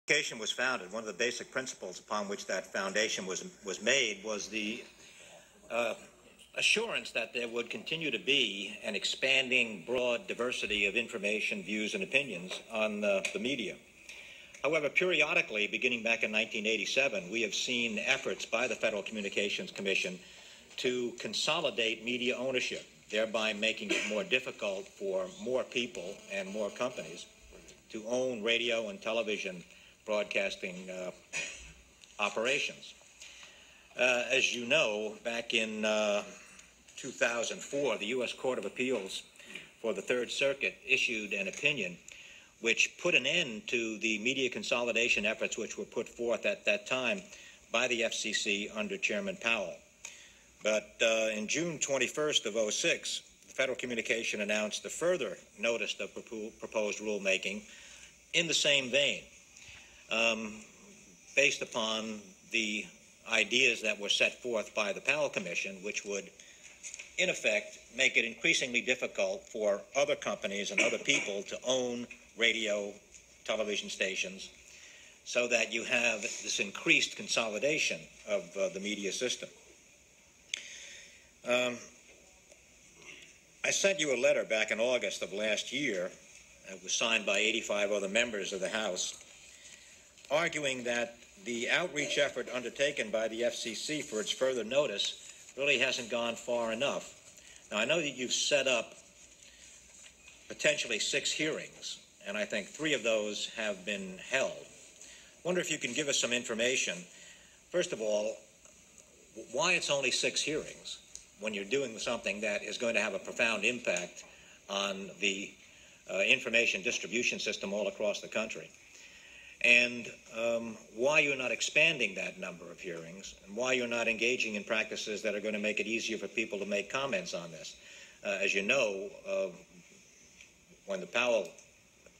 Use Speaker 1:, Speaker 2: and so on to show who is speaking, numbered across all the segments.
Speaker 1: Communication was founded, one of the basic principles upon which that foundation was made was the assurance that there would continue to be an expanding, broad diversity of information, views, and opinions on the media. However, periodically, beginning back in 1987, we have seen efforts by the Federal Communications Commission to consolidate media ownership, thereby making it more difficult for more people and more companies to own radio and television broadcasting operations. As you know, back in 2004, the U.S. Court of Appeals for the Third Circuit issued an opinion which put an end to the media consolidation efforts which were put forth at that time by the FCC under Chairman Powell. But in June 21st of 2006, the Federal Communication announced a further notice of proposed rulemaking in the same vein, based upon the ideas that were set forth by the Powell Commission, which would, in effect, make it increasingly difficult for other companies and other people to own radio, television stations, so that you have this increased consolidation of the media system. I sent you a letter back in August of last year. It was signed by 85 other members of the House, arguing that the outreach effort undertaken by the FCC for its further notice really hasn't gone far enough. Now, I know that you've set up potentially 6 hearings, and I think 3 of those have been held. I wonder if you can give us some information. First of all, why it's only 6 hearings when you're doing something that is going to have a profound impact on the information distribution system all across the country, and why you're not expanding that number of hearings, and why you're not engaging in practices that are going to make it easier for people to make comments on this. As you know, when the Powell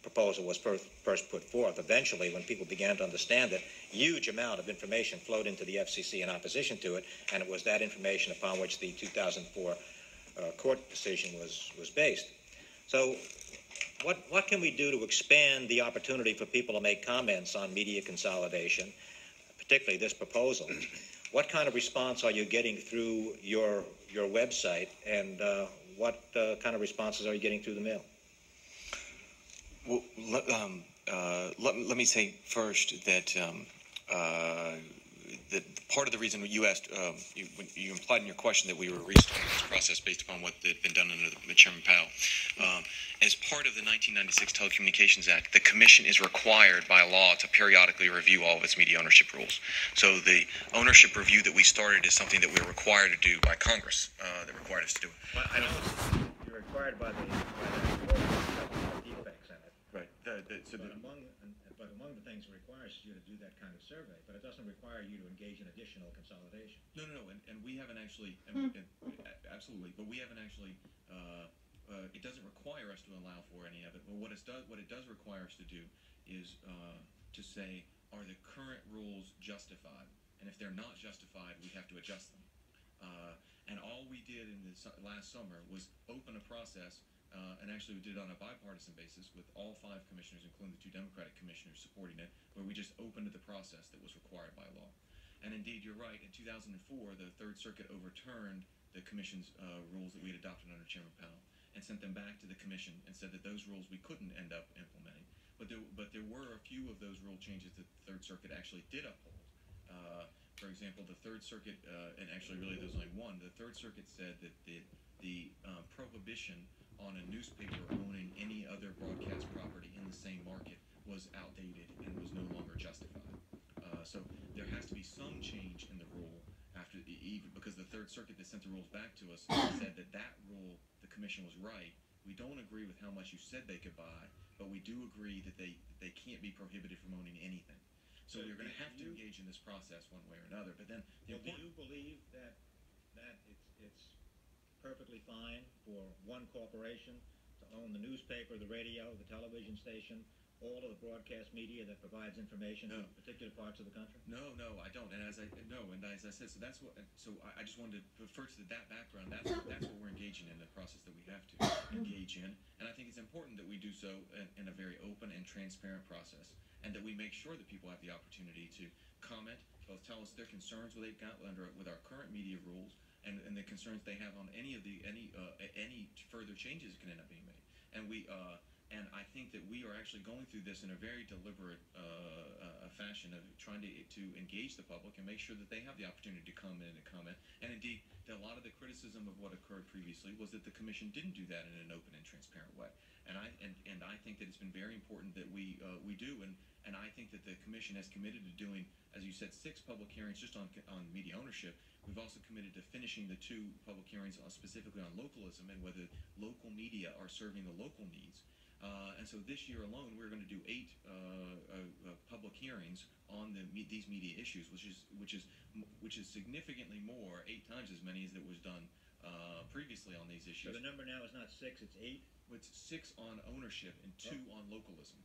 Speaker 1: proposal was first put forth, eventually, when people began to understand it, huge amount of information flowed into the FCC in opposition to it, and it was that information upon which the 2004 court decision was based. So what can we do to expand the opportunity for people to make comments on media consolidation, particularly this proposal? What kind of response are you getting through your website, and what kind of responses are you getting through the mail?
Speaker 2: Well, let me say first that that part of the reason you asked, you implied in your question that we were restarting this process based upon what had been done under the Chairman Powell. As part of the 1996 Telecommunications Act, the Commission is required by law to periodically review all of its media ownership rules. So the ownership review that we started is something that we're required to do by Congress, that required us to do it.
Speaker 1: Well, I know you're required by the defects in it.
Speaker 2: Right.
Speaker 1: But among the things it requires you to do that kind of survey, but it doesn't require you to engage in additional consolidation.
Speaker 2: No, and we haven't actually, absolutely, but we haven't actually, it doesn't require us to allow for any of it, but what it does require us to do is to say, are the current rules justified? And if they're not justified, we have to adjust them. And all we did in this last summer was open a process, and actually we did it on a bipartisan basis with all 5 commissioners, including the 2 Democratic commissioners supporting it, where we just opened the process that was required by law. And indeed, you're right, in 2004, the Third Circuit overturned the Commission's rules that we had adopted under Chairman Powell and sent them back to the Commission and said that those rules we couldn't end up implementing. But there were a few of those rule changes that the Third Circuit actually did uphold. For example, the Third Circuit, and actually really there's only one, the Third Circuit said that the prohibition on a newspaper owning any other broadcast property in the same market was outdated and was no longer justified. So there has to be some change in the rule after even because the Third Circuit that sent the rules back to us said that rule, the Commission was right. We don't agree with how much you said they could buy, but we do agree that they can't be prohibited from owning anything. So we're going to have to engage in this process one way or another. But then,
Speaker 1: do you believe that it's perfectly fine for one corporation to own the newspaper, the radio, the television station, all of the broadcast media that provides information
Speaker 2: No.
Speaker 1: in particular parts of the country?
Speaker 2: No, I don't. And as I said, so that's what. So I just wanted to refer to that background. That's what we're engaging in, the process that we have to engage in. And I think it's important that we do so in a very open and transparent process, and that we make sure that people have the opportunity to comment, both tell us their concerns they've got with our current media rules, and the concerns they have on any further changes that can end up being made. And I think that we are actually going through this in a very deliberate fashion of trying to engage the public and make sure that they have the opportunity to come in and comment. And indeed, a lot of the criticism of what occurred previously was that the commission didn't do that in an open and transparent way. And I think that it's been very important that we do. And I think that the commission has committed to doing, as you said, 6 public hearings just on media ownership. We've also committed to finishing the 2 public hearings specifically on localism and whether local media are serving the local needs. And so this year alone, we're going to do 8 public hearings on these media issues, which is significantly more, 8 times as many as that was done previously on these issues.
Speaker 1: So the number now is not 6; it's 8.
Speaker 2: It's 6 on ownership and 2 on localism,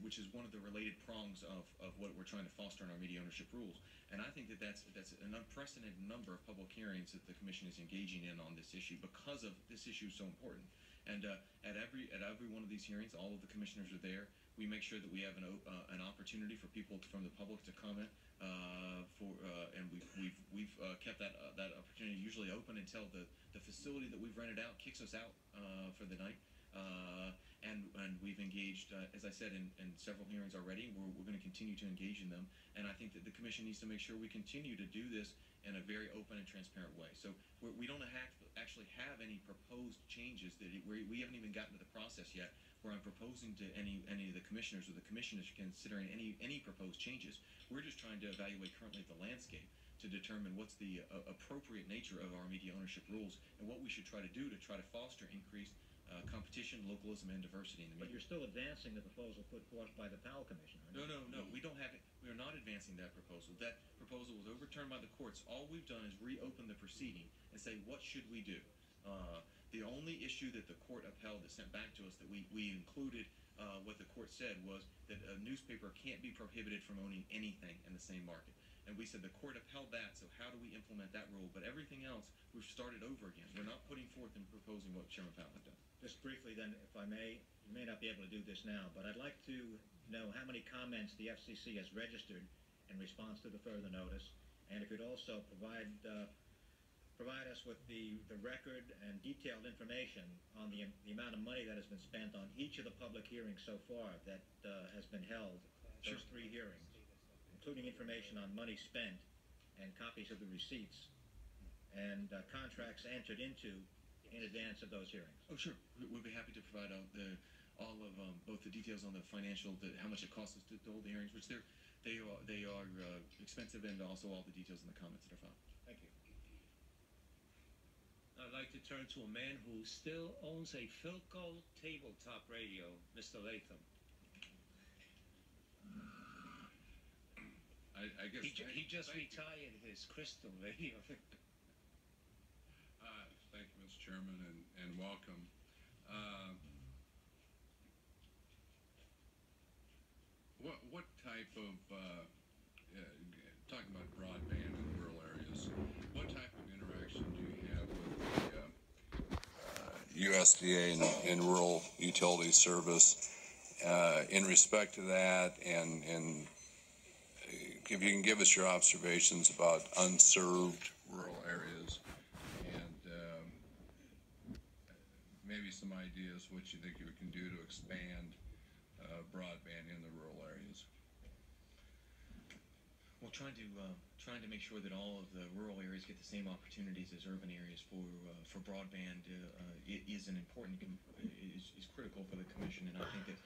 Speaker 2: which is one of the related prongs of what we're trying to foster in our media ownership rules. And I think that's an unprecedented number of public hearings that the commission is engaging in on this issue because of this issue is so important. And at every one of these hearings, all of the commissioners are there. We make sure that we have an opportunity for people from the public to comment. And we've kept that opportunity usually open until the facility that we've rented out kicks us out for the night. And we've engaged, as I said, in several hearings already. We're going to continue to engage in them. And I think that the commission needs to make sure we continue to do this in a very open and transparent way. So we don't actually have any proposed changes we haven't even gotten to the process yet where I'm proposing to any of the commissioners or the commissioners considering any proposed changes. We're just trying to evaluate currently the landscape to determine what's the appropriate nature of our media ownership rules and what we should try to do to try to foster increased competition, localism, and diversity in the media.
Speaker 1: But you're still advancing the proposal put forth by the Powell Commission, aren't you?
Speaker 2: No. We don't have it. We are not advancing that proposal. That proposal was overturned by the courts. All we've done is reopen the proceeding and say, what should we do? The only issue that the court upheld that sent back to us that we included what the court said was that a newspaper can't be prohibited from owning anything in the same market. And we said the court upheld that, so how do we implement that rule? But everything else, we've started over again. We're not putting forth and proposing what Chairman Powell had done.
Speaker 1: Just briefly then, if I may, you may not be able to do this now, but I'd like to know how many comments the FCC has registered in response to the further notice, and if you'd also provide us with the record and detailed information on the amount of money that has been spent on each of the public hearings so far that has been held, those 3 hearings, including information on money spent and copies of the receipts and contracts entered into in advance of those hearings.
Speaker 2: Oh, sure. We'll be happy to provide all of both the details on the financial, how much it costs us to hold the hearings, which they are expensive, and also all the details in the comments that are filed.
Speaker 1: Thank you.
Speaker 3: I'd like to turn to a man who still owns a Philco tabletop radio, Mr. Latham.
Speaker 4: I guess
Speaker 3: He just
Speaker 4: thank you.
Speaker 3: retired his crystal radio.
Speaker 4: Thank you, Mr. Chairman, and welcome. What type of talking about broadband in rural areas? What type of interaction do you have with the USDA and rural utility service in respect to that, and if you can give us your observations about unserved rural areas, and maybe some ideas what you think you can do to expand broadband in the rural areas.
Speaker 2: Well, trying to make sure that all of the rural areas get the same opportunities as urban areas for broadband is an important is critical for the commission, and I think that